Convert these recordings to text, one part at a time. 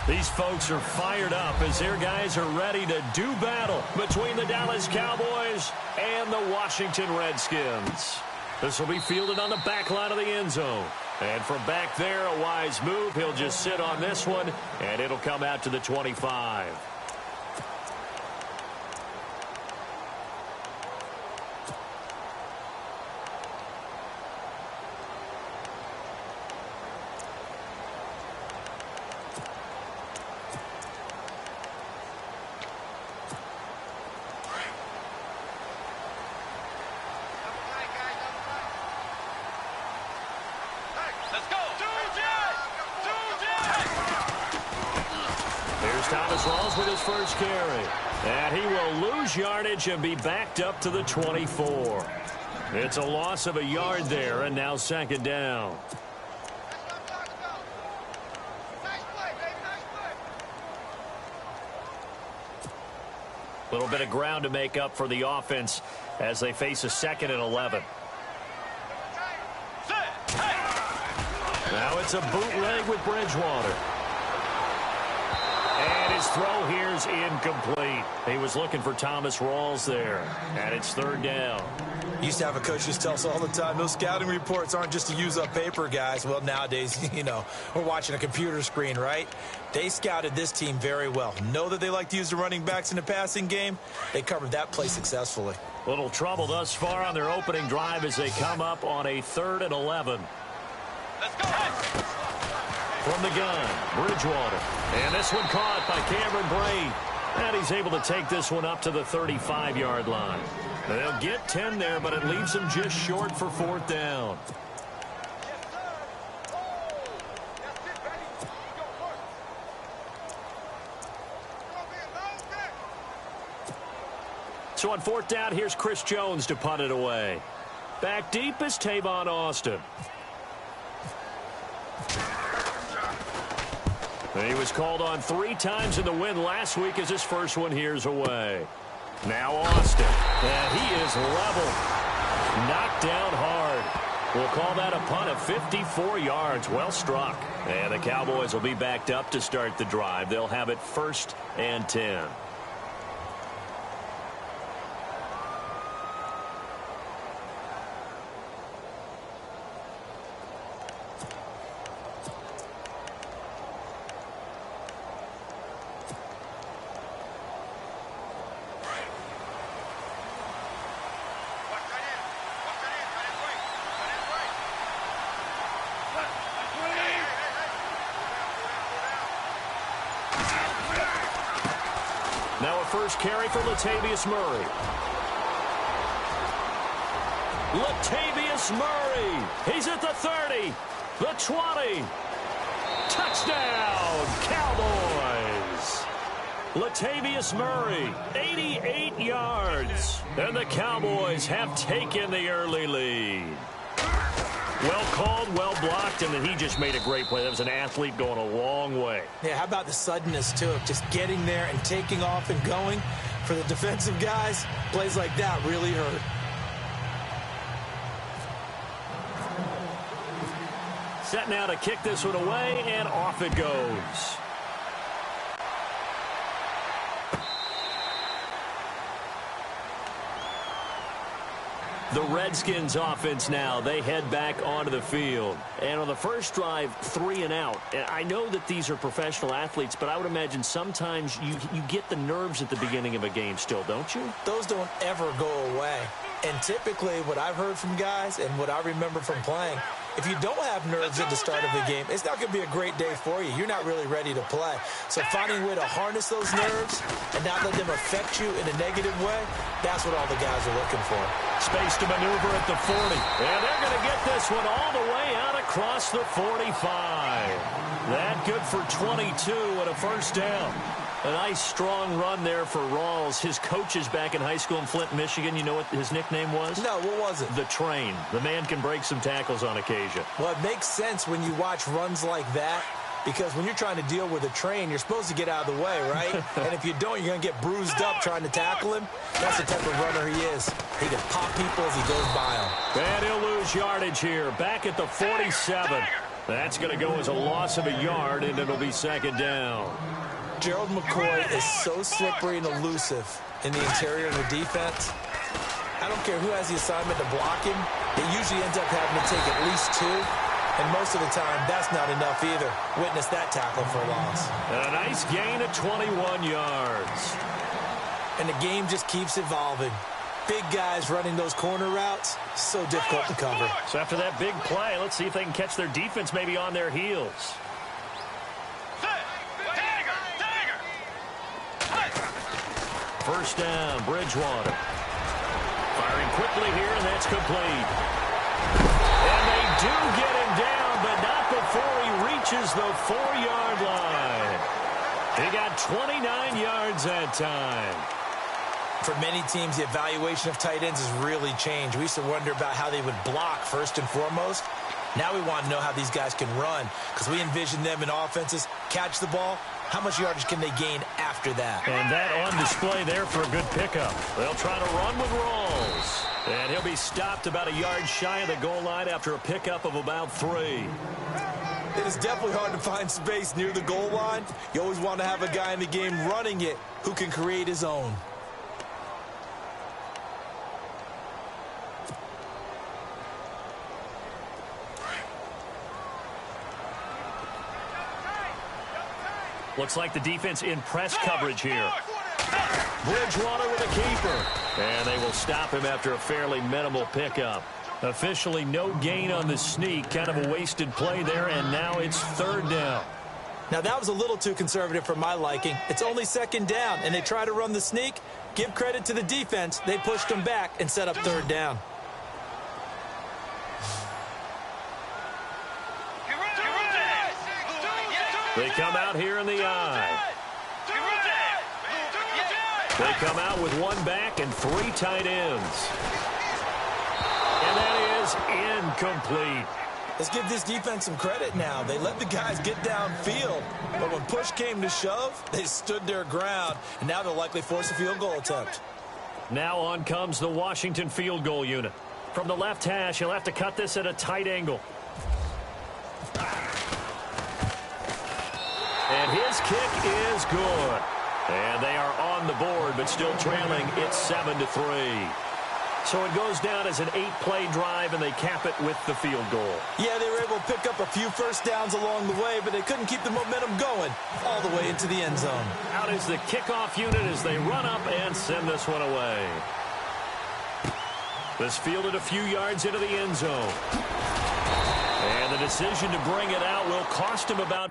These folks are fired up as their guys are ready to do battle between the Dallas Cowboys and the Washington Redskins. This will be fielded on the back line of the end zone. And from back there, a wise move. He'll just sit on this one, and it'll come out to the 25. With his first carry. And he will lose yardage and be backed up to the 24. It's a loss of a yard there, and now second down. A little bit of ground to make up for the offense as they face a 2nd and 11. Now it's a bootleg with Bridgewater. And his throw here's incomplete. He was looking for Thomas Rawls there. And it's 3rd down. Used to have a coach just tell us all the time, those scouting reports aren't just to use up paper, guys. Well, nowadays, we're watching a computer screen, right? They scouted this team very well. Know that they like to use the running backs in the passing game. They covered that play successfully. Little trouble thus far on their opening drive as they come up on a 3rd and 11. Let's go. From the gun, Bridgewater. And this one caught by Cameron Brate. And he's able to take this one up to the 35-yard line. They'll get 10 there, but it leaves them just short for 4th down. So on 4th down, here's Chris Jones to punt it away. Back deep is Tavon Austin. He was called on 3 times in the win last week as his first one here's away. Now Austin. And he is level. Knocked down hard. We'll call that a punt of 54 yards. Well struck. And the Cowboys will be backed up to start the drive. They'll have it 1st and 10. Now a first carry for Latavius Murray. Latavius Murray. He's at the 30, the 20. Touchdown, Cowboys. Latavius Murray, 88 yards. And the Cowboys have taken the early lead. Well called, well blocked, and then he just made a great play. That was an athlete going a long way. Yeah, how about the suddenness, too, of just getting there and taking off and going? For the defensive guys, plays like that really hurt. Set now to kick this one away, and off it goes. The Redskins offense now, they head back onto the field. And on the first drive, 3 and out. And I know that these are professional athletes, but I would imagine sometimes you get the nerves at the beginning of a game still, don't you? Those don't ever go away. And typically what I've heard from guys and what I remember from playing, if you don't have nerves at the start of the game, it's not going to be a great day for you. You're not really ready to play. So finding a way to harness those nerves and not let them affect you in a negative way, that's what all the guys are looking for. Space to maneuver at the 40. And they're going to get this one all the way out across the 45. That good for 22 and a first down. A nice, strong run there for Rawls. His coaches back in high school in Flint, Michigan, you know what his nickname was? No, what was it? The Train. The man can break some tackles on occasion. Well, it makes sense when you watch runs like that, because when you're trying to deal with a train, you're supposed to get out of the way, right? And if you don't, you're going to get bruised up trying to tackle him. That's the type of runner he is. He can pop people as he goes by them. And he'll lose yardage here. Back at the 47. That's going to go as a loss of a yard, and it'll be second down. Gerald McCoy is so slippery and elusive in the interior of the defense. I don't care who has the assignment to block him. They usually end up having to take at least 2. And most of the time, that's not enough either. Witness that tackle for a loss. And a nice gain of 21 yards. And the game just keeps evolving. Big guys running those corner routes, so difficult to cover. So after that big play, let's see if they can catch their defense maybe on their heels. First down, Bridgewater. Firing quickly here, and that's complete. And they do get him down, but not before he reaches the 4-yard line. He got 29 yards that time. For many teams, the evaluation of tight ends has really changed. We used to wonder about how they would block first and foremost. Now we want to know how these guys can run, because we envision them in offenses catch the ball. How much yardage can they gain after that? And that on display there for a good pickup. They'll try to run with Rawls. And he'll be stopped about a yard shy of the goal line after a pickup of about 3. It is definitely hard to find space near the goal line. You always want to have a guy in the game running it who can create his own. Looks like the defense in press coverage here. Bridgewater with a keeper. And they will stop him after a fairly minimal pickup. Officially no gain on the sneak. Kind of a wasted play there, and now it's third down. Now that was a little too conservative for my liking. It's only second down, and they try to run the sneak. Give credit to the defense. They pushed them back and set up third down. They come out here in the eye. They come out with 1 back and 3 tight ends. And that is incomplete. Let's give this defense some credit now. They let the guys get downfield. But when push came to shove, they stood their ground. And now they'll likely force a field goal attempt. Now on comes the Washington field goal unit. From the left hash, he'll have to cut this at a tight angle. And his kick is good. And they are on the board, but still trailing. It's 7-3. So it goes down as an 8-play drive, and they cap it with the field goal. Yeah, they were able to pick up a few first downs along the way, but they couldn't keep the momentum going all the way into the end zone. Out is the kickoff unit as they run up and send this one away. This fielded a few yards into the end zone. And the decision to bring it out will cost him about...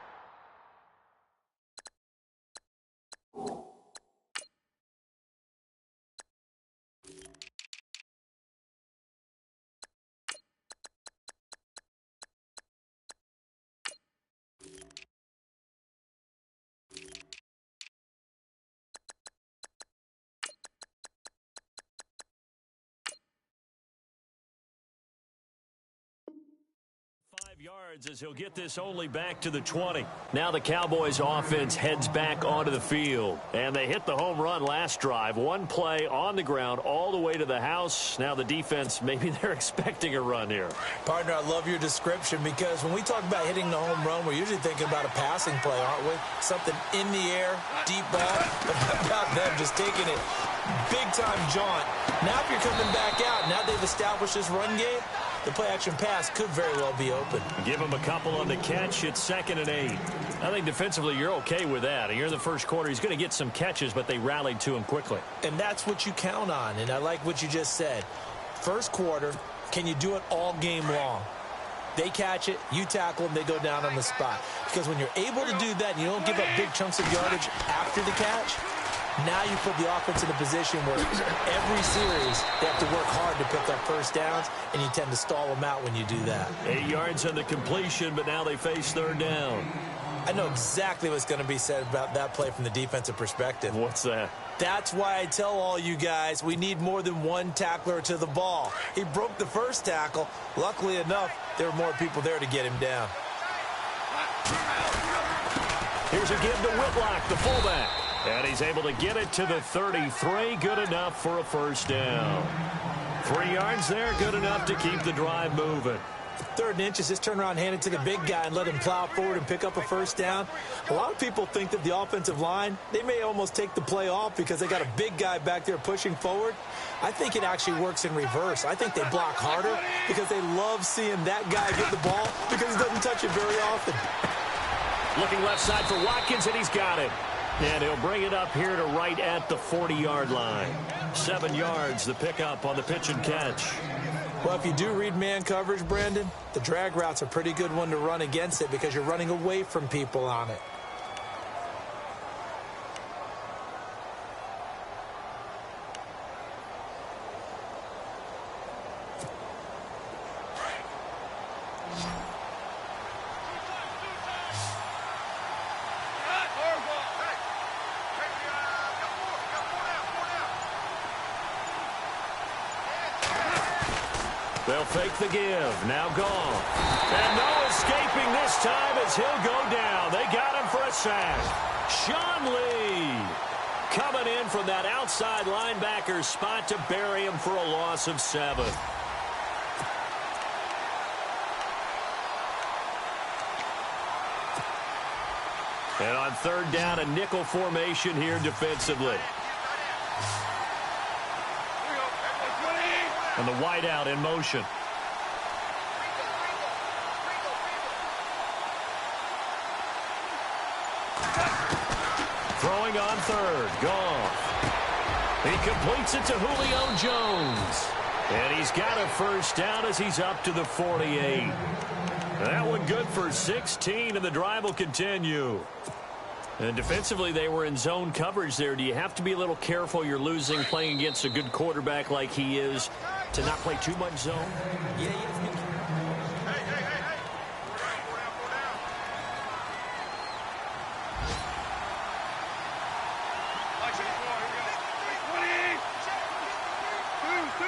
yards as he'll get this only back to the 20. Now the Cowboys offense heads back onto the field. And they hit the home run last drive. 1 play on the ground all the way to the house. Now the defense, maybe they're expecting a run here. Partner, I love your description because when we talk about hitting the home run, we're usually thinking about a passing play, aren't we? Something in the air, deep ball. But how about them just taking it big-time jaunt? Now if you're coming back out, now they've established this run game, the play-action pass could very well be open. Give him a couple on the catch. It's 2nd and 8. I think defensively you're okay with that. Here in the first quarter, he's going to get some catches, but they rallied to him quickly. And that's what you count on, and I like what you just said. First quarter, can you do it all game long? They catch it, you tackle them, they go down on the spot. Because when you're able to do that and you don't give up big chunks of yardage after the catch, now you put the offense in a position where every series they have to work hard to pick up first downs, and you tend to stall them out when you do that. 8 yards on the completion, but now they face third down. I know exactly what's going to be said about that play from the defensive perspective. What's that? That's why I tell all you guys we need more than one tackler to the ball. He broke the first tackle. Luckily enough, there were more people there to get him down. Here's a give to Whitlock, the fullback. And he's able to get it to the 33. Good enough for a first down. 3 yards there, good enough to keep the drive moving. 3rd and inches, just turn around, hand it to the big guy, and let him plow forward and pick up a first down. A lot of people think that the offensive line, they may almost take the play off because they got a big guy back there pushing forward. I think it actually works in reverse. I think they block harder because they love seeing that guy get the ball because he doesn't touch it very often. Looking left side for Watkins, and he's got it. And he'll bring it up here to right at the 40-yard line. 7 yards, the pickup on the pitch and catch. Well, if you do read man coverage, Brandon, the drag route's a pretty good one to run against it because you're running away from people on it. They'll fake the give. Now gone. And no escaping this time as he'll go down. They got him for a sack. Sean Lee coming in from that outside linebacker spot to bury him for a loss of 7. And on 3rd down, a nickel formation here defensively. And the wideout in motion. Throwing on 3rd. Goff. He completes it to Julio Jones. And he's got a first down as he's up to the 48. That one good for 16, and the drive will continue. And defensively, they were in zone coverage there. Do you have to be a little careful? You're losing playing against a good quarterback like he is to not play too much zone? Yeah, you have to be careful.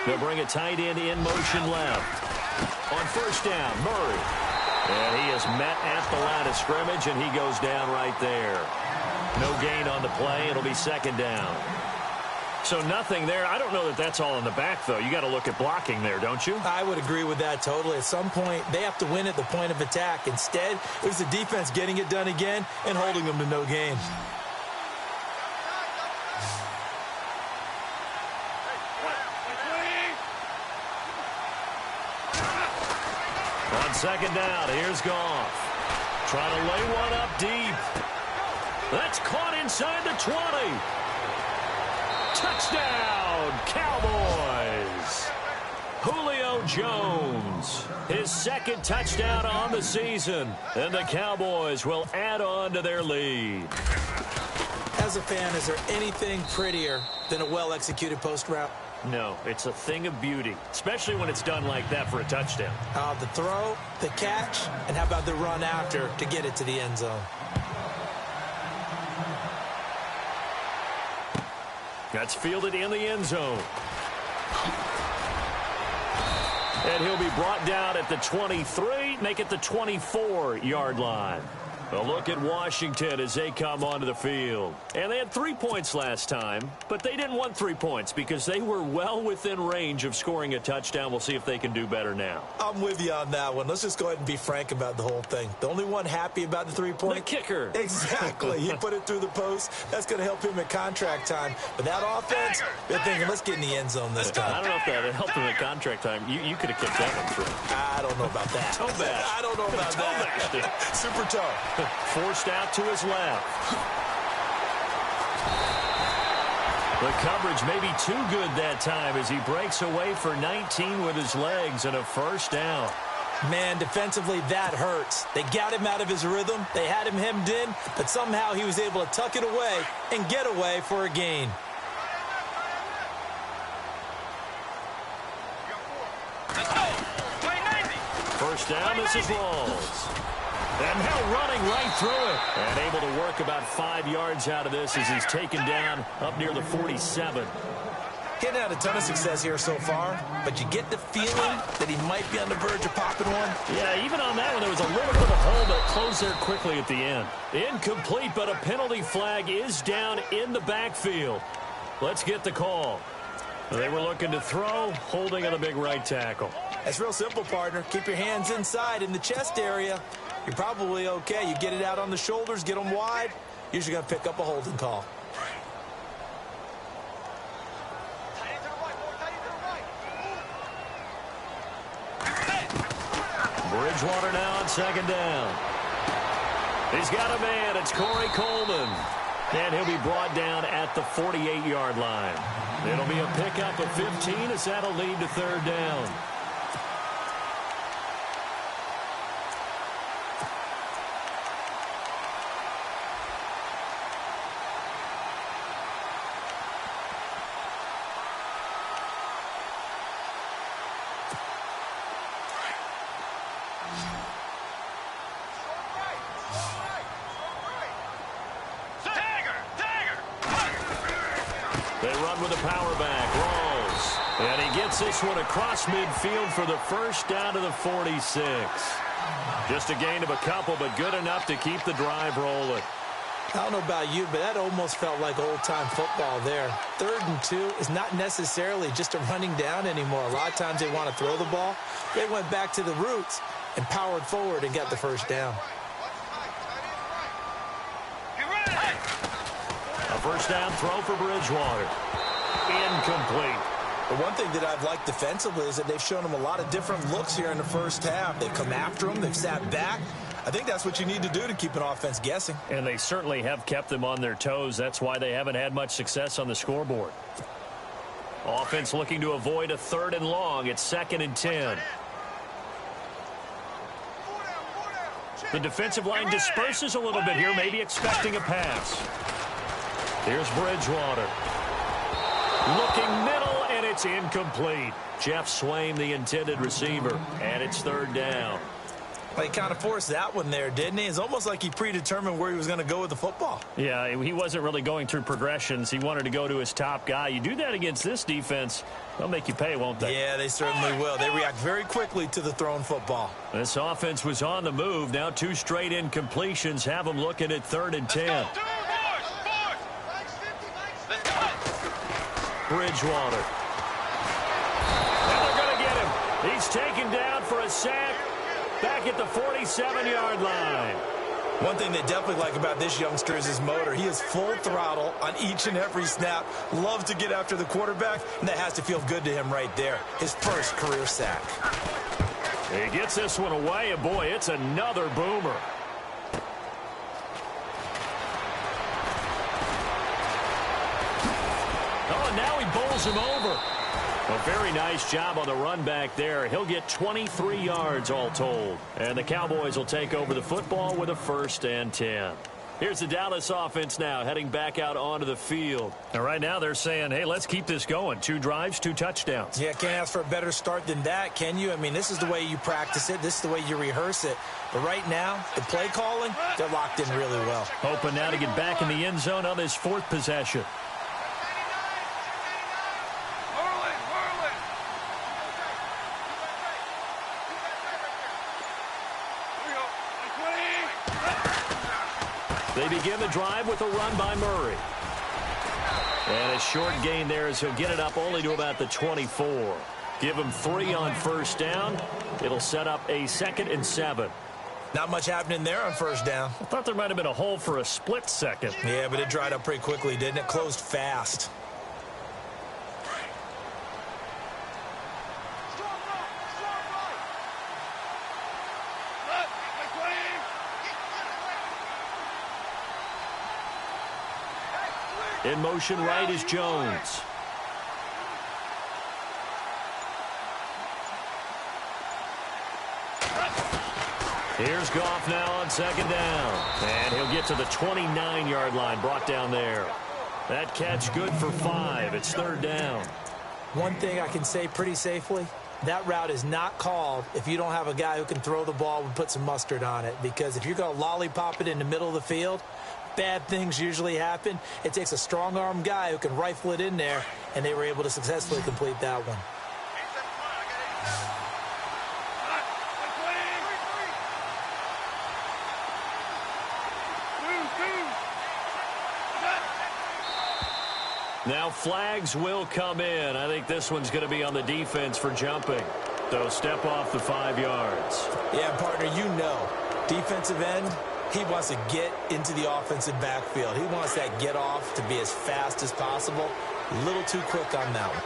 They'll bring a tight end in motion left. On 1st down, Murray. And he is met at the line of scrimmage, and he goes down right there. No gain on the play. It'll be 2nd down. So nothing there. I don't know that that's all in the back, though. You got to look at blocking there, don't you? I would agree with that totally. At some point, they have to win at the point of attack. Instead, it was the defense getting it done again and holding them to no gain. On 2nd down, here's Goff. Trying to lay one up deep. That's caught inside the 20. Touchdown, Cowboys. Julio Jones, his 2nd touchdown on the season. And the Cowboys will add on to their lead. As a fan, is there anything prettier than a well-executed post route? No, it's a thing of beauty, especially when it's done like that for a touchdown. The throw, the catch, and how about the run after to get it to the end zone? That's fielded in the end zone. And he'll be brought down at the 23, make it the 24-yard line. A look at Washington as they come onto the field. And they had 3 points last time, but they didn't want 3 points because they were well within range of scoring a touchdown. We'll see if they can do better now. I'm with you on that one. Let's just go ahead and be frank about the whole thing. The only one happy about the 3-point? The kicker. Exactly. He put it through the post. That's going to help him at contract time. But that offense, they're thinking, let's get in the end zone this time. I don't know if that helped him at contract time. You could have kicked that one through. I don't know about that. Toe bash. I don't know about that. Super toe. Forced out to his left. The coverage may be too good that time as he breaks away for 19 with his legs and a first down. Man, defensively, that hurts. They got him out of his rhythm. They had him hemmed in, but somehow he was able to tuck it away and get away for a gain. First down, this is Rawls. And now running right through it. And able to work about 5 yards out of this as he's taken down up near the 47. He hadn't had a ton of success here so far, but you get the feeling that he might be on the verge of popping one. Yeah, even on that one, there was a little bit of a hole that closed there quickly at the end. Incomplete, but a penalty flag is down in the backfield. Let's get the call. They were looking to throw, holding on a big right tackle. It's real simple, partner. Keep your hands inside in the chest area. You're probably okay. You get it out on the shoulders, get them wide. Usually going to pick up a holding call. Bridgewater now on second down. He's got a man. It's Corey Coleman. And he'll be brought down at the 48-yard line. It'll be a pickup of 15 as that'll lead to third down. They run with a power back. Rolls. And he gets this one across midfield for the first down to the 46. Just a gain of a couple, but good enough to keep the drive rolling. I don't know about you, but that almost felt like old-time football there. 3rd and 2 is not necessarily just a running down anymore. A lot of times they want to throw the ball. They went back to the roots and powered forward and got the first down. A first down throw for Bridgewater. Incomplete. The one thing that I've liked defensively is that they've shown them a lot of different looks here in the first half. They've come after them. They've sat back. I think that's what you need to do to keep an offense guessing. And they certainly have kept them on their toes. That's why they haven't had much success on the scoreboard. Offense looking to avoid a 3rd and long. It's 2nd and 10. The defensive line disperses a little bit here, maybe expecting a pass. Here's Bridgewater. Looking middle, and it's incomplete. Jeff Swaim, the intended receiver, and it's 3rd down. Well, he kind of forced that one there, didn't he? It's almost like he predetermined where he was going to go with the football. Yeah, he wasn't really going through progressions. He wanted to go to his top guy. You do that against this defense, they'll make you pay, won't they? Yeah, they certainly will. They react very quickly to the thrown football. This offense was on the move. Now 2 straight incompletions have them looking at 3rd and 10. Bridgewater. And they're going to get him. He's taken down for a sack back at the 47-yard line. One thing they definitely like about this youngster is his motor. He is full throttle on each and every snap. Loves to get after the quarterback, and that has to feel good to him right there. His first career sack. He gets this one away, and boy, it's another boomer. Oh, and now he bowls him over. A very nice job on the run back there. He'll get 23 yards all told. And the Cowboys will take over the football with a 1st and 10. Here's the Dallas offense now heading back out onto the field. And right now they're saying, hey, let's keep this going. 2 drives, 2 touchdowns. Yeah, can't ask for a better start than that, can you? I mean, this is the way you practice it. This is the way you rehearse it. But right now, the play calling, they're locked in really well. Hoping now to get back in the end zone on his 4th possession. They begin the drive with a run by Murray. And a short gain there as he'll get it up only to about the 24. Give him 3 on 1st down. It'll set up a 2nd and 7. Not much happening there on 1st down. I thought there might have been a hole for a split second. Yeah, but it dried up pretty quickly, didn't it? Closed fast. In motion right is Jones. Here's Goff now on 2nd down. And he'll get to the 29-yard line, brought down there. That catch good for 5. It's 3rd down. One thing I can say pretty safely, that route is not called if you don't have a guy who can throw the ball and put some mustard on it. Because if you're going to lollipop it in the middle of the field, bad things usually happen. It takes a strong-arm guy who can rifle it in there, and they were able to successfully complete that one. Now flags will come in. I think this one's going to be on the defense for jumping. So step off the 5 yards. Yeah, partner, you know, defensive end, he wants to get into the offensive backfield. He wants that get off to be as fast as possible. A little too quick on that one.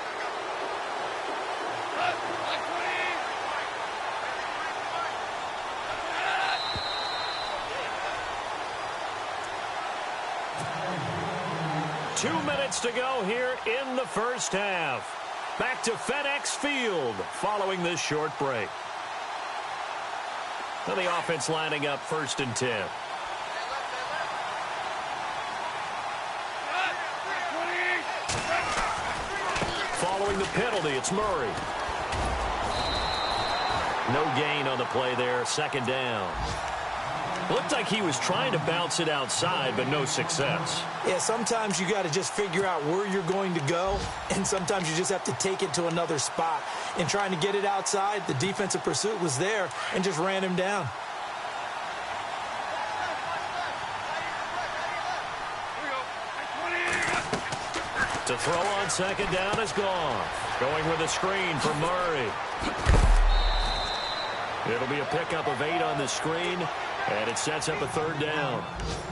Two minutes to go here in the first half. Back to FedEx Field following this short break. Now the offense lining up 1st and 10. Following the penalty, it's Murray. No gain on the play there, 2nd down. Looked like he was trying to bounce it outside, but no success. Yeah, sometimes you got to just figure out where you're going to go, and sometimes you just have to take it to another spot. In trying to get it outside, the defensive pursuit was there and just ran him down. To throw on 2nd down is gone. Going with a screen for Murray. It'll be a pickup of 8 on the screen. And it sets up a 3rd down.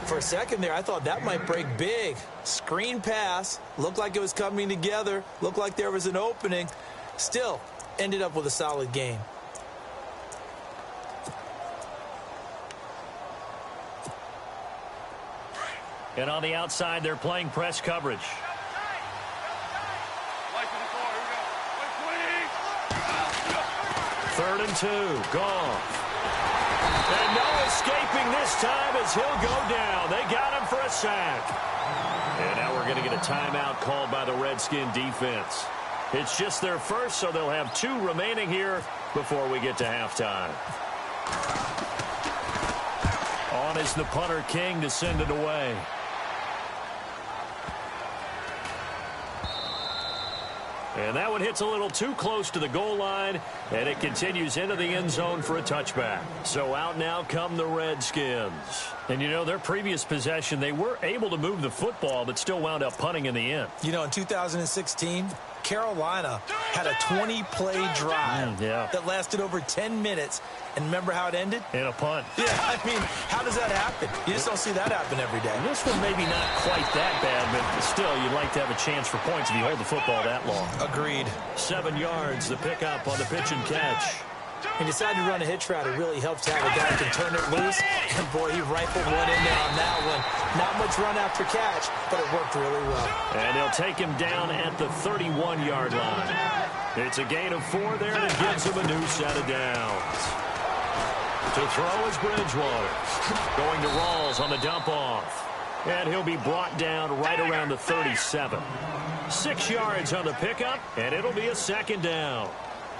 For a second there, I thought that might break big. Screen pass. Looked like it was coming together. Looked like there was an opening. Still, ended up with a solid game. And on the outside, they're playing press coverage. Third and 2. Goff. And no escaping this time as he'll go down. They got him for a sack. And now we're going to get a timeout called by the Redskin defense. It's just their first, so they'll have 2 remaining here before we get to halftime. On is the punter King to send it away. And that one hits a little too close to the goal line, and it continues into the end zone for a touchback. So out now come the Redskins. And, you know, their previous possession, they were able to move the football, but still wound up punting in the end. You know, in 2016, Carolina had a 20-play drive that lasted over 10 minutes. And remember how it ended? In a punt. Yeah, I mean, how does that happen? You just don't see that happen every day. This one maybe not quite that bad, but still, you'd like to have a chance for points if you hold the football that long. Agreed. 7 yards, the pickup on the pitch and catch. He decided to run a hitch route. It really helps to have a guy who can turn it loose. And, boy, he rifled one in there on that one. Not much run after catch, but it worked really well. And they'll take him down at the 31-yard line. It's a gain of 4 there, and it gives him a new set of downs. To throw is Bridgewater. Going to Rawls on the dump-off. And he'll be brought down right around the 37. 6 yards on the pickup, and it'll be a 2nd down.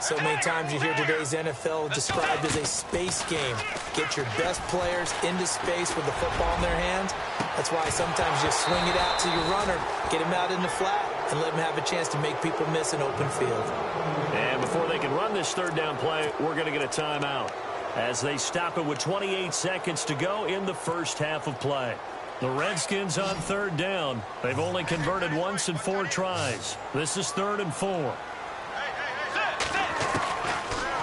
So many times you hear today's NFL described as a space game. Get your best players into space with the football in their hands. That's why sometimes you swing it out to your runner, get him out in the flat, and let him have a chance to make people miss an open field. And before they can run this 3rd down play, we're going to get a timeout as they stop it with 28 seconds to go in the first half of play. The Redskins on 3rd down. They've only converted once in 4 tries. This is 3rd and 4.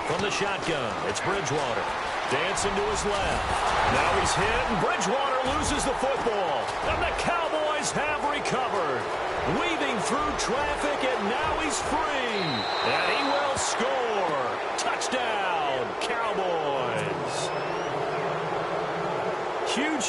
From the shotgun, it's Bridgewater. Dancing to his left. Now he's hit, and Bridgewater loses the football. And the Cowboys have recovered. Weaving through traffic, and now he's free. And he will score. Touchdown, Cowboys.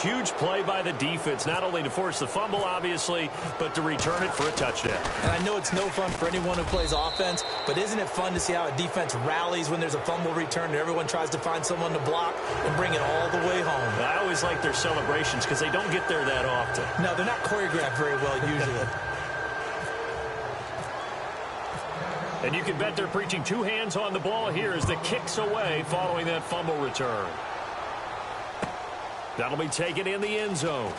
Huge play by the defense, not only to force the fumble, obviously, but to return it for a touchdown. And I know it's no fun for anyone who plays offense, but isn't it fun to see how a defense rallies when there's a fumble return and everyone tries to find someone to block and bring it all the way home? I always like their celebrations because they don't get there that often. No, they're not choreographed very well usually. And you can bet they're preaching 2 hands on the ball here as the kick's away following that fumble return. That'll be taken in the end zone.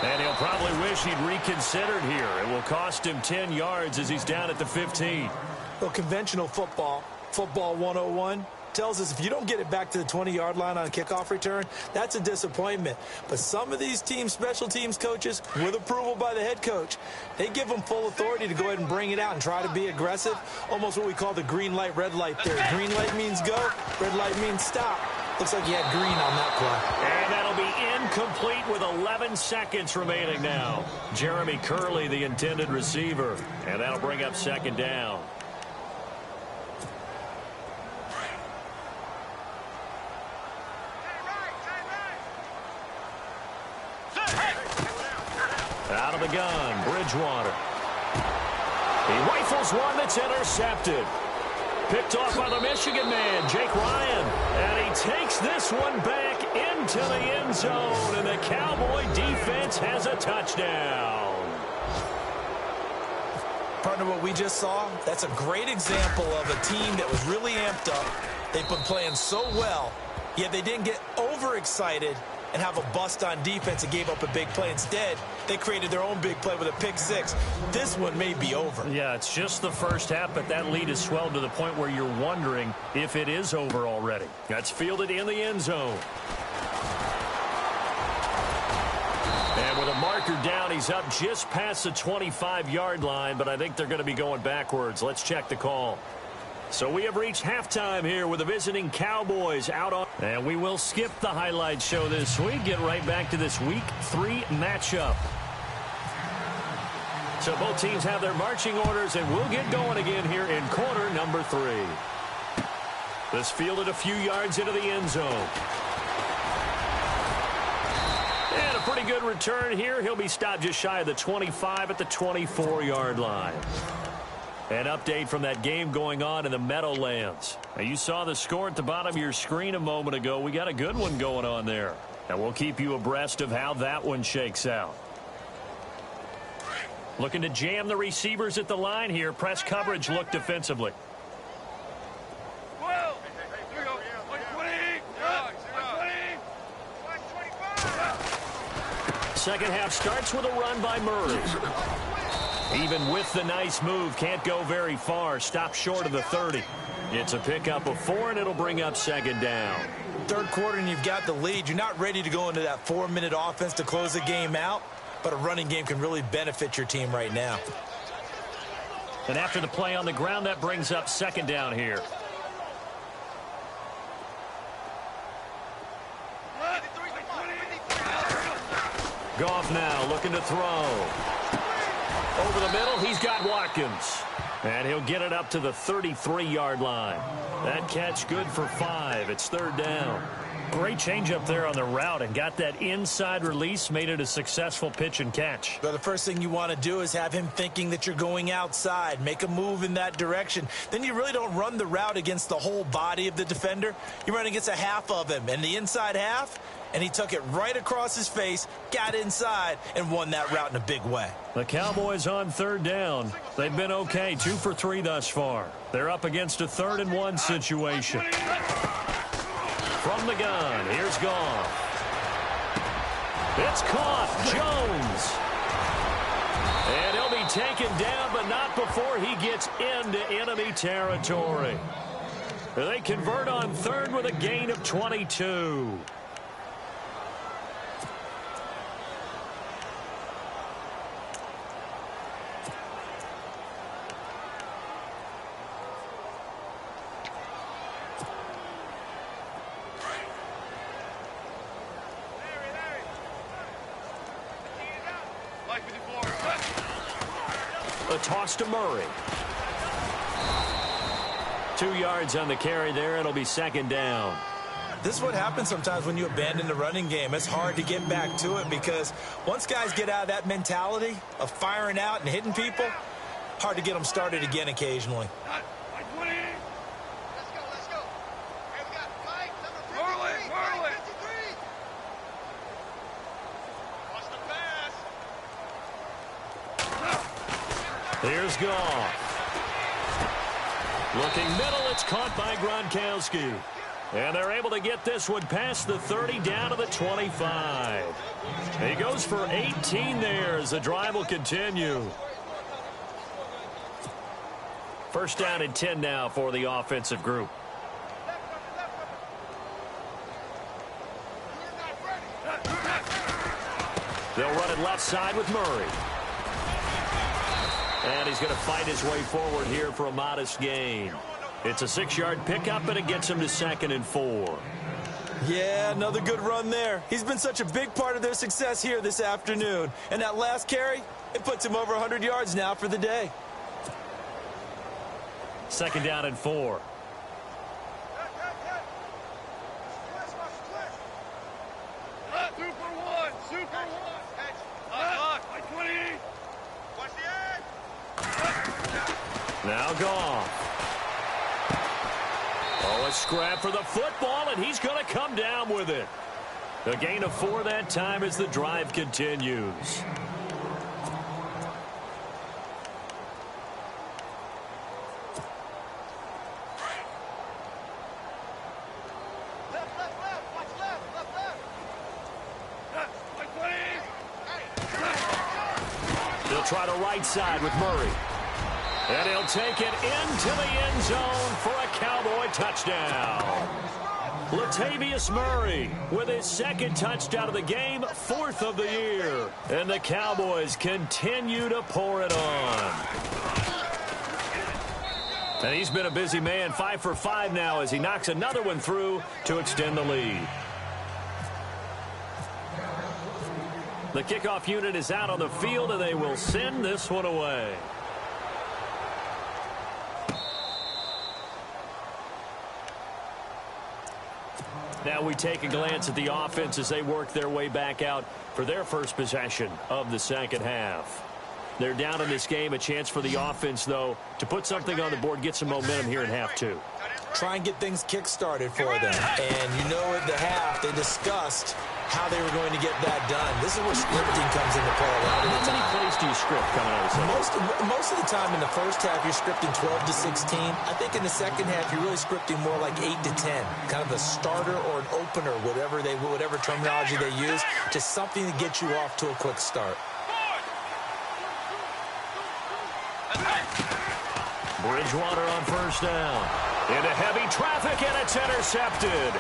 And he'll probably wish he'd reconsidered here. It will cost him 10 yards as he's down at the 15. Well, conventional football 101, tells us if you don't get it back to the 20-yard line on a kickoff return, that's a disappointment. But some of these special teams coaches, with approval by the head coach, they give them full authority to go ahead and bring it out and try to be aggressive, almost what we call the green light, red light theory. Green light means go, red light means stop. Looks like he had green on that play. And that'll be incomplete with 11 seconds remaining now. Jeremy Curley, the intended receiver. And that'll bring up second down. Out of the gun, Bridgewater. He rifles one that's intercepted. Picked off by the Michigan man, Jake Ryan. And he takes this one back into the end zone. And the Cowboy defense has a touchdown. Partner, what we just saw, that's a great example of a team that was really amped up. They've been playing so well, yet they didn't get overexcited and have a bust on defense and gave up a big play. Instead, they created their own big play with a pick six. This one may be over. Yeah, it's just the first half, but that lead has swelled to the point where you're wondering if it is over already. That's fielded in the end zone. And with a marker down, he's up just past the 25-yard line, but I think they're going to be going backwards. Let's check the call. So we have reached halftime here with the visiting Cowboys out on. And we will skip the highlight show this week. Get right back to this Week 3 matchup. So both teams have their marching orders, and we'll get going again here in quarter number 3. This fielded a few yards into the end zone. And a pretty good return here. He'll be stopped just shy of the 25 at the 24-yard line. An update from that game going on in the Meadowlands. Now, you saw the score at the bottom of your screen a moment ago. We got a good one going on there. And we'll keep you abreast of how that one shakes out. Looking to jam the receivers at the line here. Press coverage look defensively. Second half starts with a run by Murray. Even with the nice move, can't go very far. Stop short of the 30. It's a pickup of 4, and it'll bring up second down. Third quarter, and you've got the lead. You're not ready to go into that 4-minute offense to close the game out, but a running game can really benefit your team right now. And after the play on the ground, that brings up second down here. Goff now looking to throw. Over the middle, he's got Watkins. And he'll get it up to the 33-yard line. That catch good for 5. It's third down. Great change up there on the route and got that inside release, made it a successful pitch and catch. Well, the first thing you want to do is have him thinking that you're going outside, make a move in that direction. Then you really don't run the route against the whole body of the defender. You run against a half of him, and the inside half, and he took it right across his face, got inside, and won that route in a big way. The Cowboys on third down. They've been okay, 2 for 3 thus far. They're up against a 3rd-and-1 situation. From the gun, here's Goff. It's caught, Jones. And he'll be taken down, but not before he gets into enemy territory. They convert on third with a gain of 22. A toss to Murray. 2 yards on the carry there. It'll be second down. This is what happens sometimes when you abandon the running game. It's hard to get back to it because once guys get out of that mentality of firing out and hitting people, hard to get them started again occasionally. Here's Goff. Looking middle, it's caught by Gronkowski. And they're able to get this one past the 30 down to the 25. He goes for 18 there as the drive will continue. First down and 10 now for the offensive group. They'll run it left side with Murray. And he's going to fight his way forward here for a modest gain. It's a 6-yard pickup, and it gets him to 2nd and 4. Yeah, another good run there. He's been such a big part of their success here this afternoon. And that last carry, it puts him over 100 yards now for the day. 2nd down and 4. Now Goff. Oh, a scrap for the football, and he's going to come down with it. A gain of 4 that time as the drive continues. They'll try to right side with Murray. And he'll take it into the end zone for a Cowboy touchdown. Latavius Murray with his 2nd touchdown of the game, 4th of the year. And the Cowboys continue to pour it on. And he's been a busy man, 5 for 5 now as he knocks another one through to extend the lead. The kickoff unit is out on the field, and they will send this one away. Now we take a glance at the offense as they work their way back out for their first possession of the second half. They're down in this game. A chance for the offense, though, to put something on the board, get some momentum here in half 2. Try and get things kick-started for them. And you know at the half, they discussed how they were going to get that done. This is where scripting comes into play a lot of the time. How many plays do you script coming out of the Most of the time in the first half, you're scripting 12 to 16. I think in the second half, you're really scripting more like 8 to 10. Kind of a starter or an opener, whatever terminology they use, just something to get you off to a quick start. Bridgewater on first down. Into heavy traffic, and it's intercepted.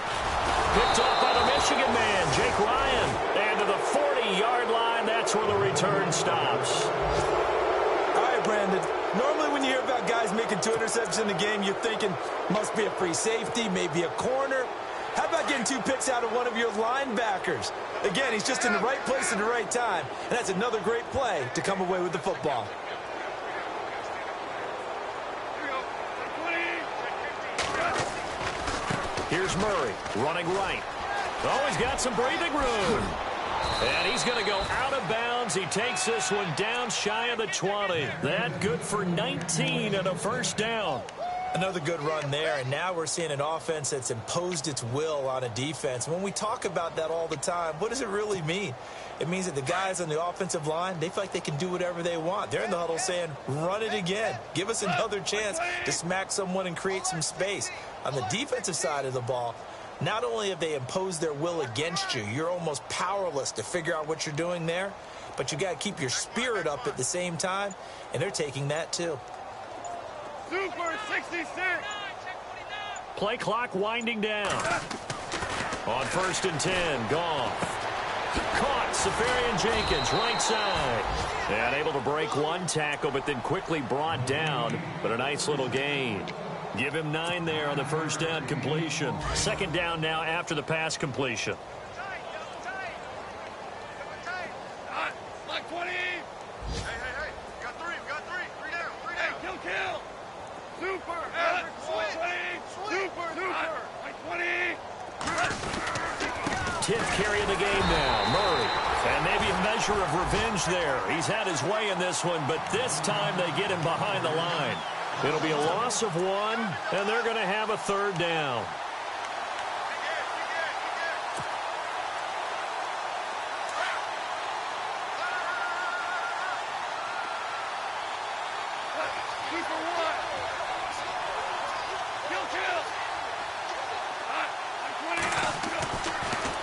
Picked off by the Michigan man, Jake Ryan. And to the 40-yard line, that's where the return stops. All right, Brandon. Normally when you hear about guys making 2 interceptions in the game, you're thinking must be a free safety, maybe a corner. How about getting 2 picks out of one of your linebackers? Again, he's just in the right place at the right time, and that's another great play to come away with the football. Here's Murray running right. Oh, he's got some breathing room. And he's going to go out of bounds. He takes this one down shy of the 20. That good for 19 and a first down. Another good run there, and now we're seeing an offense that's imposed its will on a defense. When we talk about that all the time, what does it really mean? It means that the guys on the offensive line, they feel like they can do whatever they want. They're in the huddle saying, run it again. Give us another chance to smack someone and create some space. On the defensive side of the ball, not only have they imposed their will against you, you're almost powerless to figure out what you're doing there, but you got to keep your spirit up at the same time, and they're taking that too. Super 66. Play clock winding down. On 1st and 10, Goff. Caught, Safarian Jenkins, right side. And able to break one tackle, but then quickly brought down. But a nice little gain. Give him 9 there on the first down completion. 2nd down now after the pass completion. Like 20. Hey. We got 3 down. 3 down. Kill. Super. Super. Like 20. 10th carry of the game now, Murray. And maybe a measure of revenge there. He's had his way in this one, but this time they get him behind the line. It'll be a loss of 1, and they're going to have a 3rd down.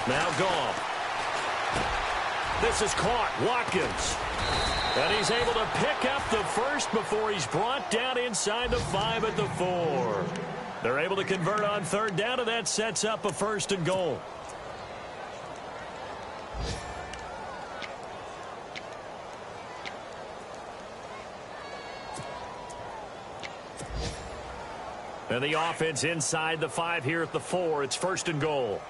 Now Goff. This is caught. Watkins. And he's able to pick up the first before he's brought down inside the 5 at the 4. They're able to convert on 3rd down, and that sets up a 1st and goal. And the offense inside the 5 here at the 4. It's 1st and goal.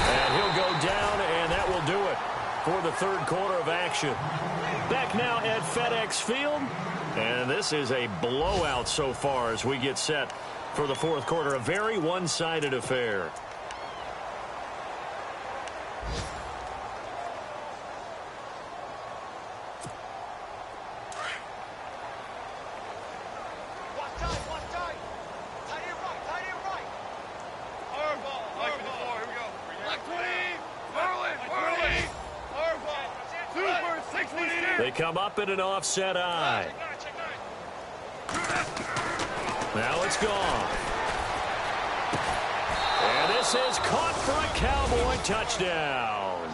And he'll go down, and that will do it for the 3rd quarter of action. Back now at FedEx Field. And this is a blowout so far as we get set for the 4th quarter. A very one-sided affair. They come up in an offset eye. Now it's gone. And this is caught for a Cowboy touchdown.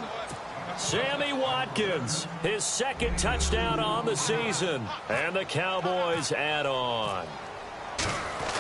Sammy Watkins, his 2nd touchdown on the season. And the Cowboys add on.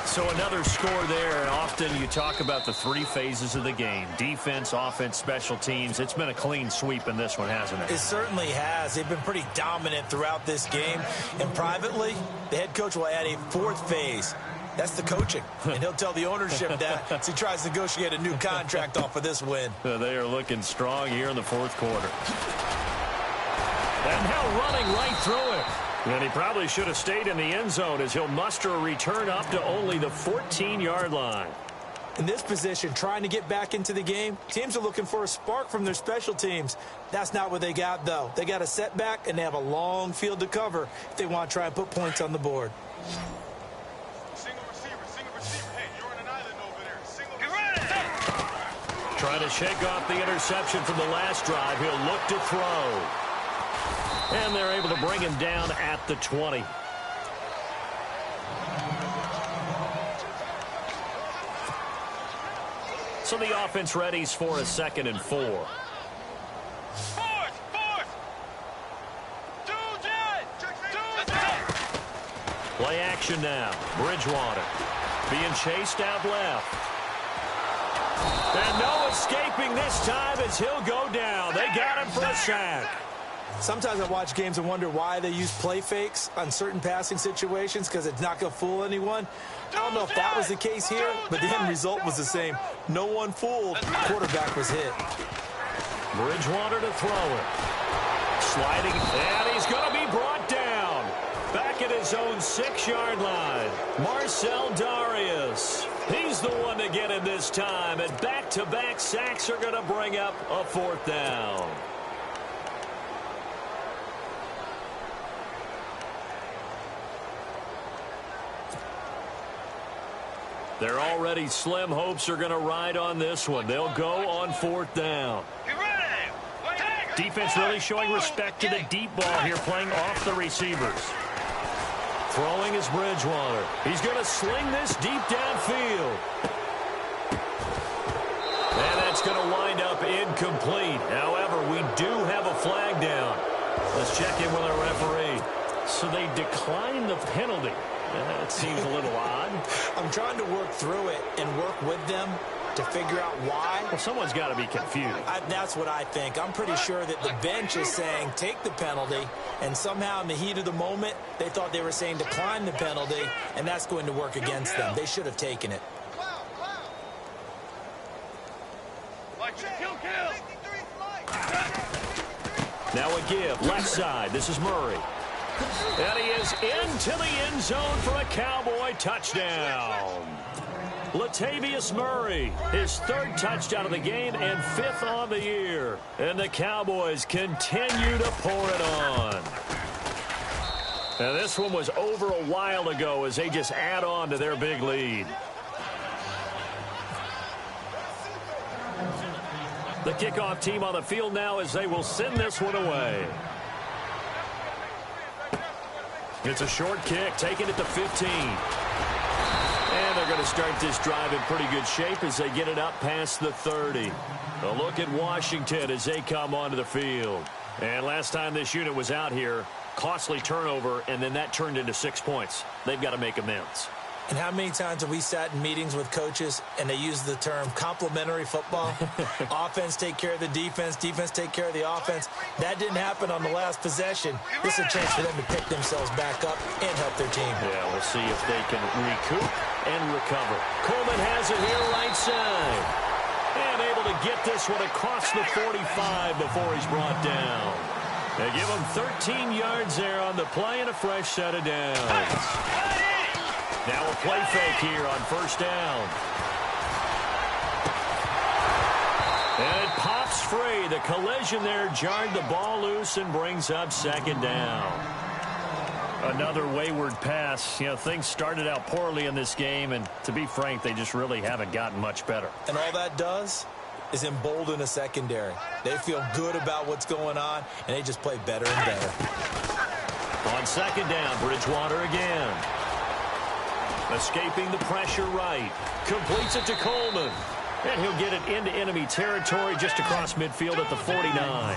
So another score there. Often you talk about the 3 phases of the game. Defense, offense, special teams. It's been a clean sweep in this one, hasn't it? It certainly has. They've been pretty dominant throughout this game. And privately, the head coach will add a 4th phase. That's the coaching. And he'll tell the ownership that as he tries to negotiate a new contract off of this win. They are looking strong here in the 4th quarter. And now running right through it. And he probably should have stayed in the end zone as he'll muster a return up to only the 14-yard line. In this position, trying to get back into the game, teams are looking for a spark from their special teams. That's not what they got, though. They got a setback, and they have a long field to cover if they want to try and put points on the board. Single receiver. Hey, you're on an island over there. Single receiver. Trying to shake off the interception from the last drive. He'll look to throw. And they're able to bring him down at the 20. So the offense readies for a 2nd and 4. Fourth. Play action now. Bridgewater being chased out left. And no escaping this time as he'll go down. They got him for a sack. Sometimes I watch games and wonder why they use play fakes on certain passing situations because it's not going to fool anyone. I don't know if that was the case here, but the end result was the same. No one fooled. The quarterback was hit. Bridgewater to throw it. Sliding, and he's going to be brought down. Back at his own 6-yard line. Marcel Darius. He's the one to get him this time, and back-to-back sacks are going to bring up a 4th down. Their already slim hopes are going to ride on this one. They'll go on 4th down. Defense really showing respect to the deep ball here, playing off the receivers. Throwing is Bridgewater. He's going to sling this deep downfield. And that's going to wind up incomplete. However, we do have a flag down. Let's check in with our referee. So they declined the penalty. That seems a little odd. I'm trying to work through it and work with them to figure out why. Well, someone's got to be confused. That's what I think. I'm pretty sure that the bench is saying take the penalty, and somehow in the heat of the moment, they thought they were saying decline the penalty, and that's going to work against them. They should have taken it. Now a give, left side. This is Murray. And he is into the end zone for a Cowboy touchdown. Latavius Murray, his 3rd touchdown of the game and 5th on the year. And the Cowboys continue to pour it on. And this one was over a while ago as they just add on to their big lead. The kickoff team on the field now as they will send this one away. It's a short kick, taking it to 15. And they're going to start this drive in pretty good shape as they get it up past the 30. A look at Washington as they come onto the field. And last time this unit was out here, costly turnover, and then that turned into 6 points. They've got to make amends. And how many times have we sat in meetings with coaches and they use the term complementary football? Offense take care of the defense, defense take care of the offense. That didn't happen on the last possession. This is a chance for them to pick themselves back up and help their team. Yeah, we'll see if they can recoup and recover. Coleman has it here right side. And able to get this one across the 45 before he's brought down. They give him 13 yards there on the play and a fresh set of downs. Now a play fake here on first down. And it pops free. The collision there jarred the ball loose and brings up second down. Another wayward pass. You know, things started out poorly in this game, and to be frank, they just really haven't gotten much better. And all that does is embolden a secondary. They feel good about what's going on, and they just play better and better. On second down, Bridgewater again. Escaping the pressure right. Completes it to Coleman. And he'll get it into enemy territory just across midfield at the 49.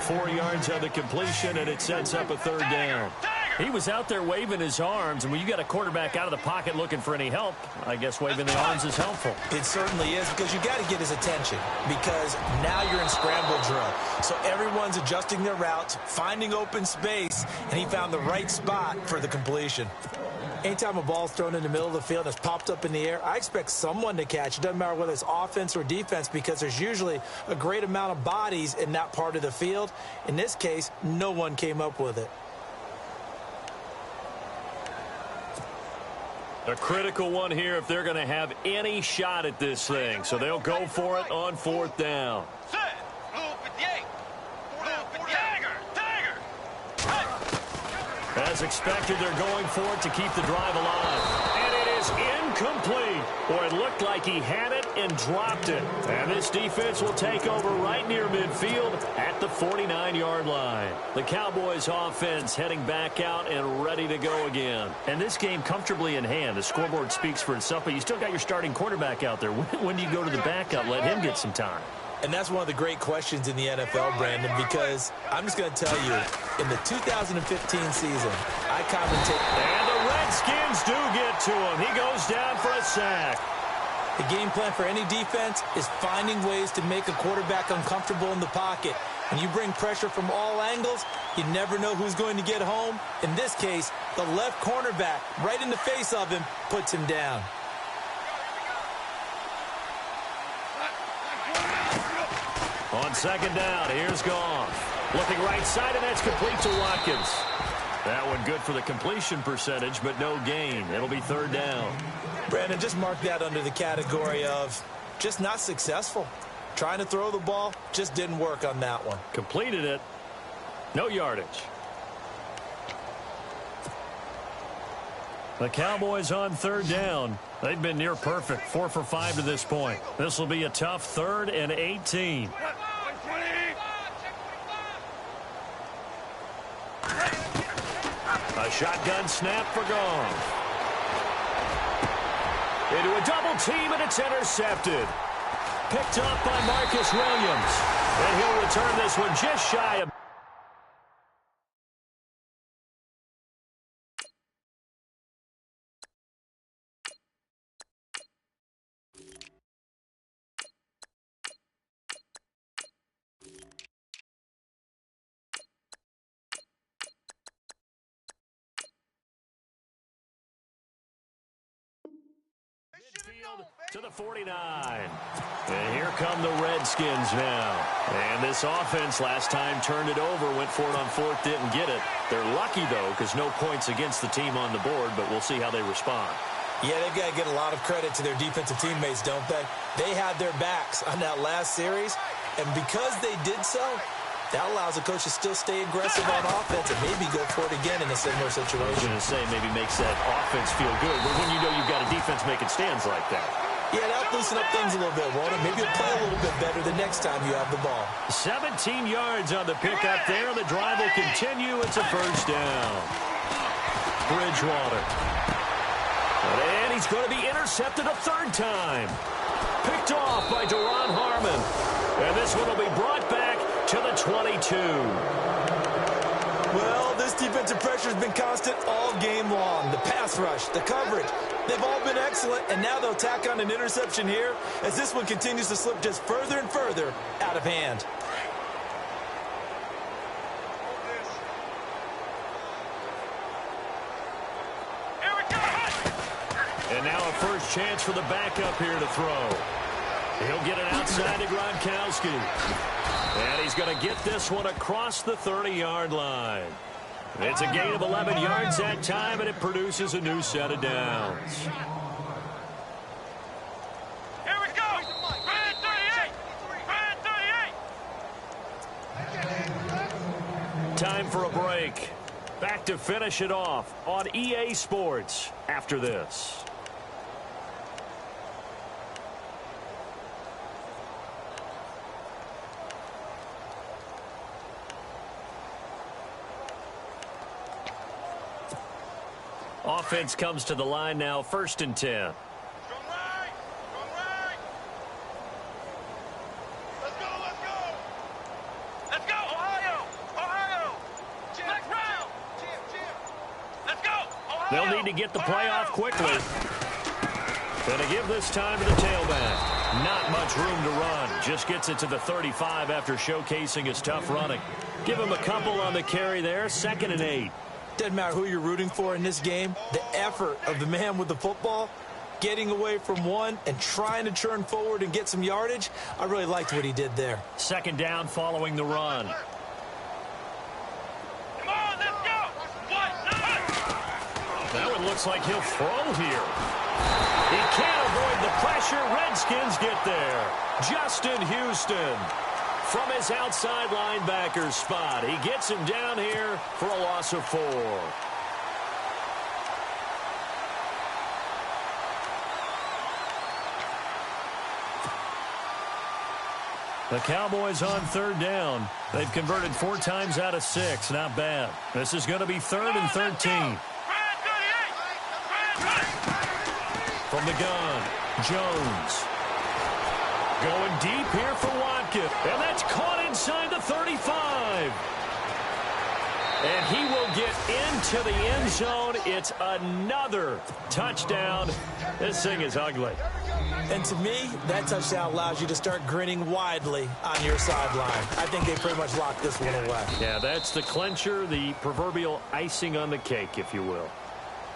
4 yards on the completion, and it sets up a third down. He was out there waving his arms, and when you got a quarterback out of the pocket looking for any help, I guess waving the arms is helpful. It certainly is, because you got to get his attention, because now you're in scramble drill. So everyone's adjusting their routes, finding open space, and he found the right spot for the completion. Anytime a ball's thrown in the middle of the field that's popped up in the air, I expect someone to catch. It doesn't matter whether it's offense or defense, because there's usually a great amount of bodies in that part of the field. In this case, no one came up with it. A critical one here if they're going to have any shot at this thing. So they'll go for it on fourth down. As expected, they're going for it to keep the drive alive. And it is incomplete. Boy, it looked like he had it and dropped it. And this defense will take over right near midfield at the 49-yard line. The Cowboys offense heading back out and ready to go again. And this game comfortably in hand. The scoreboard speaks for itself, but you still got your starting quarterback out there. When do you go to the backup? Let him get some time. And that's one of the great questions in the NFL, Brandon, because I'm just going to tell you, in the 2015 season, I commentate. And the Redskins do get to him. He goes down for a sack. The game plan for any defense is finding ways to make a quarterback uncomfortable in the pocket. When you bring pressure from all angles, you never know who's going to get home. In this case, the left cornerback, right in the face of him, puts him down. On second down, here's Goff. Looking right side, and that's complete to Watkins. That one good for the completion percentage, but no gain. It'll be third down. Brandon, just mark that under the category of just not successful. Trying to throw the ball, just didn't work on that one. Completed it. No yardage. The Cowboys on third down. They've been near perfect, 4 for 5 to this point. This will be a tough 3rd and 18. A shotgun snap for Goff. Into a double team, and it's intercepted. Picked up by Marcus Williams. And he'll return this one just shy of... to the 49. And here come the Redskins now. And this offense last time turned it over, went for it on fourth, didn't get it. They're lucky, though, because no points against the team on the board, but we'll see how they respond. Yeah, they've got to get a lot of credit to their defensive teammates, don't they? They had their backs on that last series, and because they did so, that allows the coach to still stay aggressive on offense and maybe go for it again in a similar situation. I was going to say maybe makes that offense feel good, but when you know you've got a defense making stands like that. Yeah, that'll loosen up things a little bit, won't it? Maybe you'll play a little bit better the next time you have the ball. 17 yards on the pickup there. The drive will continue. It's a first down. Bridgewater. And he's going to be intercepted a third time. Picked off by Deron Harmon. And this one will be brought back to the 22. Well, this defensive pressure has been constant all game long. The pass rush, the coverage, They've all been excellent, and now they'll tack on an interception here as this one continues to slip just further and further out of hand. And now a first chance for the backup here to throw. He'll get it outside to Gronkowski. And he's going to get this one across the 30-yard line. It's a gain of 11 yards that time, and it produces a new set of downs. Here we go. Red 38. Time for a break. Back to finish it off on EA Sports after this. Offense comes to the line now, 1st and 10. Strong right. Strong right. Let's go. Let's go. Let's go, Ohio. Ohio. Next round. Let's go, Ohio. They'll need to get the play off quickly. Going to give this time to the tailback. Not much room to run. Just gets it to the 35 after showcasing his tough running. Give him a couple on the carry there, 2nd and 8. Doesn't matter who you're rooting for in this game. The effort of the man with the football, getting away from one and trying to churn forward and get some yardage, I really liked what he did there. 2nd down following the run. Come on, let's go. That one looks like he'll throw here. He can't avoid the pressure. Redskins get there. Justin Houston from his outside linebacker spot. He gets him down here for a loss of 4. The Cowboys on 3rd down. They've converted 4 times out of 6. Not bad. This is going to be 3rd and 13. From the gun, Jones. Going deep here for Watkins. And that's caught inside the 35. And he will get into the end zone. It's another touchdown. This thing is ugly. And to me, that touchdown allows you to start grinning widely on your sideline. I think they pretty much locked this one away. Yeah, that's the clincher, the proverbial icing on the cake, if you will.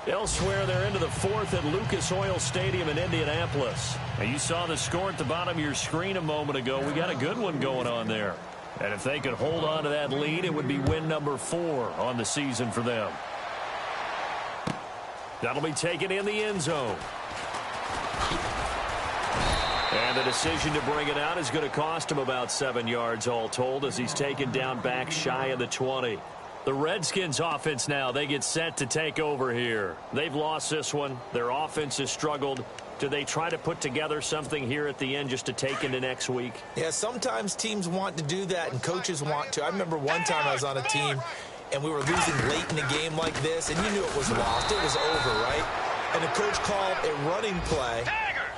Elsewhere, they're into the 4th at Lucas Oil Stadium in Indianapolis. Now, you saw the score at the bottom of your screen a moment ago. We got a good one going on there. And if they could hold on to that lead, it would be win number 4 on the season for them. That'll be taken in the end zone. And the decision to bring it out is going to cost him about 7 yards all told as he's taken down back shy of the 20. The Redskins offense now, they get set to take over here. They've lost this one. Their offense has struggled. Do they try to put together something here at the end just to take into next week? Yeah, sometimes teams want to do that and coaches want to. I remember one time I was on a team and we were losing late in a game like this and you knew it was lost. It was over, right? And the coach called a running play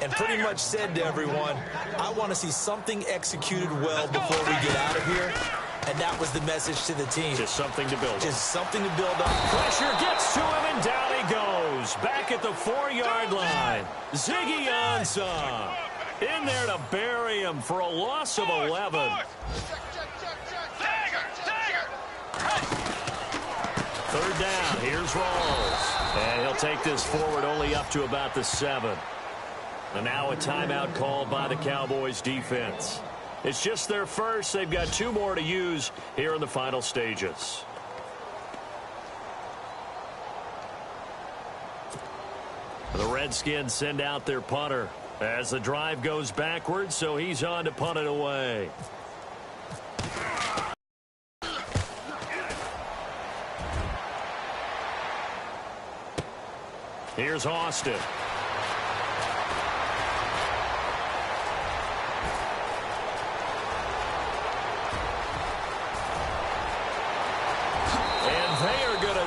and pretty much said to everyone, I want to see something executed well before we get out of here. And that was the message to the team. Just something to build on. Just something to build on. Pressure gets to him, and down he goes. Back at the 4-yard line. Ziggy Ansah in there to bury him for a loss of 11. 3rd down. Here's Rawls. And he'll take this forward only up to about the 7. And now a timeout called by the Cowboys defense. It's just their first. They've got 2 more to use here in the final stages. The Redskins send out their punter as the drive goes backwards, so he's on to punt it away. Here's Austin.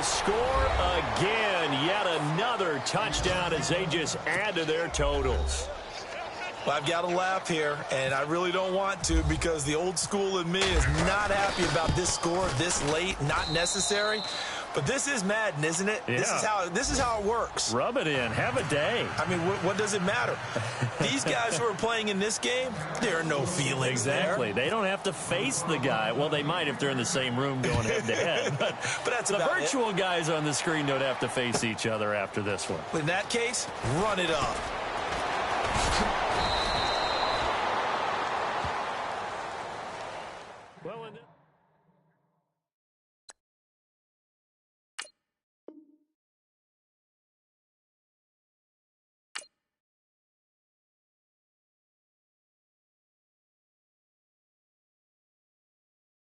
Score again. Yet another touchdown as they just add to their totals. Well, I've got to laugh here, and I really don't want to because the old school in me is not happy about this score this late, not necessary. But this is Madden, isn't it? Yeah. This is how it works. Rub it in. Have a day. I mean, what does it matter? These guys who are playing in this game, there are no feelings Exactly. there. They don't have to face the guy. Well, they might if they're in the same room going head-to-head. But that's the about virtual guys on the screen don't have to face each other after this one. In that case, run it up.